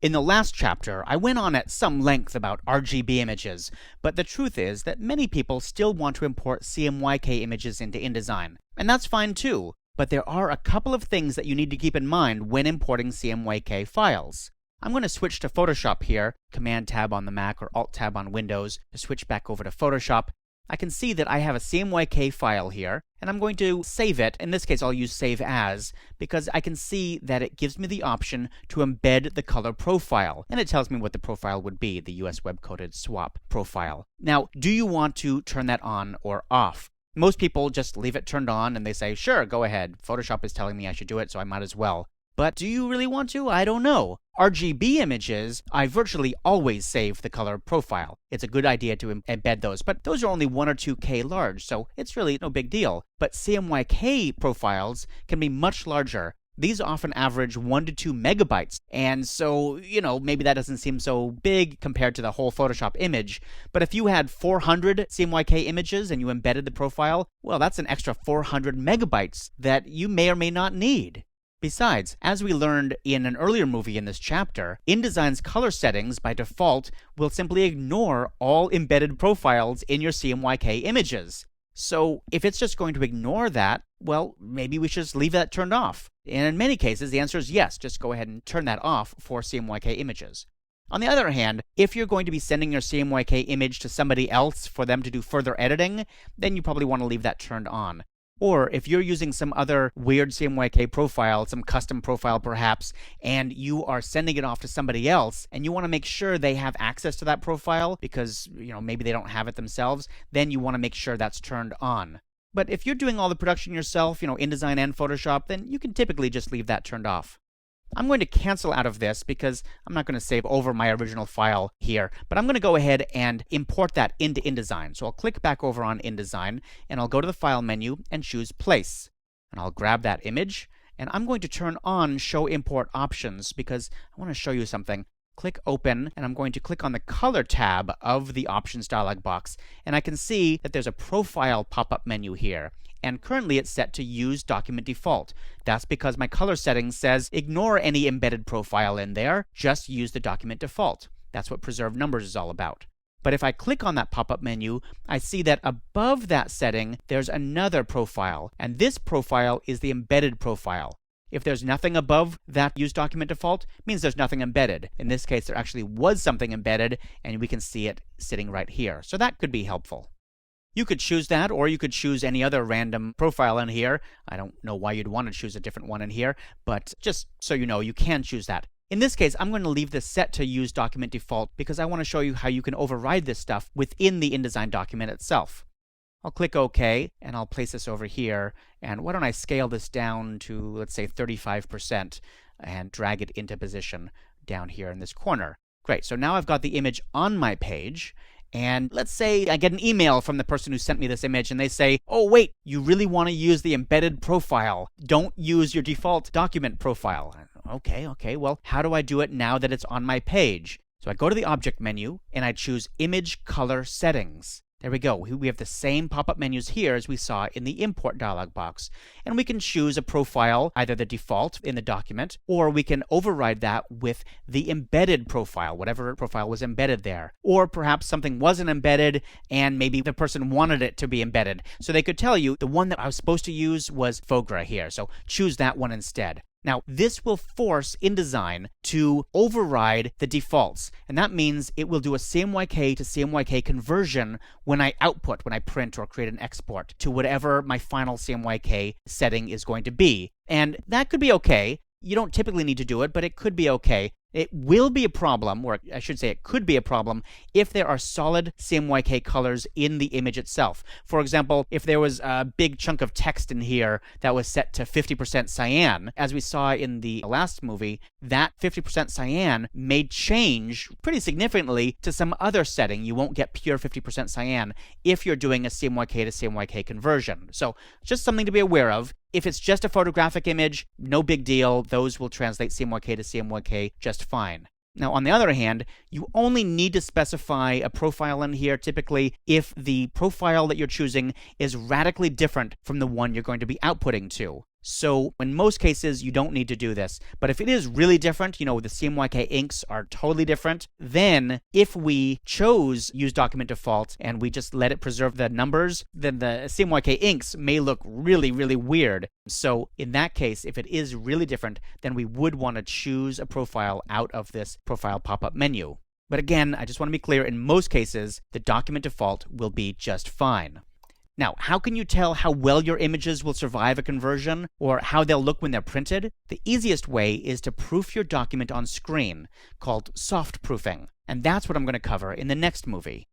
In the last chapter, I went on at some length about RGB images, but the truth is that many people still want to import CMYK images into InDesign. And that's fine too, but there are a couple of things that you need to keep in mind when importing CMYK files. I'm going to switch to Photoshop here, Command Tab on the Mac or Alt Tab on Windows to switch back over to Photoshop. I can see that I have a CMYK file here, and I'm going to save it. In this case, I'll use Save As, because I can see that it gives me the option to embed the color profile, and it tells me what the profile would be, the US web-coded swap profile. Now, do you want to turn that on or off? Most people just leave it turned on, and they say, sure, go ahead. Photoshop is telling me I should do it, so I might as well. But do you really want to? I don't know. RGB images, I virtually always save the color profile. It's a good idea to embed those, but those are only 1 or 2K large, so it's really no big deal. But CMYK profiles can be much larger. These often average 1 to 2 megabytes, and so, maybe that doesn't seem so big compared to the whole Photoshop image, but if you had 400 CMYK images and you embedded the profile, well, that's an extra 400 megabytes that you may or may not need. Besides, as we learned in an earlier movie in this chapter, InDesign's color settings by default will simply ignore all embedded profiles in your CMYK images. So if it's just going to ignore that, well, maybe we should just leave that turned off. And in many cases, the answer is yes, just go ahead and turn that off for CMYK images. On the other hand, if you're going to be sending your CMYK image to somebody else for them to do further editing, then you probably want to leave that turned on. Or if you're using some other weird CMYK profile, some custom profile perhaps, and you are sending it off to somebody else, and you want to make sure they have access to that profile because, maybe they don't have it themselves, then you want to make sure that's turned on. But if you're doing all the production yourself, InDesign and Photoshop, then you can typically just leave that turned off. I'm going to cancel out of this because I'm not going to save over my original file here, but I'm going to go ahead and import that into InDesign. So I'll click back over on InDesign, and I'll go to the File menu and choose Place. And I'll grab that image, and I'm going to turn on Show Import Options because I want to show you something. Click Open, and I'm going to click on the Color tab of the Options dialog box, and I can see that there's a Profile pop-up menu here. And currently it's set to Use Document Default. That's because my color settings says ignore any embedded profile in there, just use the document default. That's what Preserve Numbers is all about. But if I click on that pop-up menu, I see that above that setting, there's another profile, and this profile is the embedded profile. If there's nothing above that Use Document Default, it means there's nothing embedded. In this case, there actually was something embedded, and we can see it sitting right here. So that could be helpful. You could choose that, or you could choose any other random profile in here. I don't know why you'd want to choose a different one in here, but just so you know, you can choose that. In this case, I'm going to leave this set to Use Document Default because I want to show you how you can override this stuff within the InDesign document itself. I'll click OK, and I'll place this over here. And why don't I scale this down to, let's say, 35% and drag it into position down here in this corner. Great, so now I've got the image on my page. And let's say I get an email from the person who sent me this image and they say, oh wait, you really want to use the embedded profile. Don't use your default document profile. Okay, well, how do I do it now that it's on my page? So I go to the Object menu and I choose Image Color Settings. There we go. We have the same pop-up menus here as we saw in the Import dialog box. And we can choose a profile, either the default in the document, or we can override that with the embedded profile, whatever profile was embedded there. Or perhaps something wasn't embedded and maybe the person wanted it to be embedded. So they could tell you the one that I was supposed to use was Fogra here, so choose that one instead. Now, this will force InDesign to override the defaults, and that means it will do a CMYK to CMYK conversion when I output, when I print or create an export to whatever my final CMYK setting is going to be. And that could be okay. You don't typically need to do it, but it could be okay. It will be a problem, or I should say it could be a problem, if there are solid CMYK colors in the image itself. For example, if there was a big chunk of text in here that was set to 50% cyan, as we saw in the last movie, that 50% cyan may change pretty significantly to some other setting. You won't get pure 50% cyan if you're doing a CMYK to CMYK conversion. So just something to be aware of. If it's just a photographic image, no big deal. Those will translate CMYK to CMYK just fine. Now, on the other hand, you only need to specify a profile in here typically if the profile that you're choosing is radically different from the one you're going to be outputting to. So in most cases, you don't need to do this. But if it is really different, the CMYK inks are totally different, then if we chose use document default and we just let it preserve the numbers, then the CMYK inks may look really, really weird. So in that case, if it is really different, then we would want to choose a profile out of this profile pop-up menu. But again, I just want to be clear, in most cases, the document default will be just fine. Now, how can you tell how well your images will survive a conversion, or how they'll look when they're printed? The easiest way is to proof your document on screen, called soft proofing. And that's what I'm going to cover in the next movie.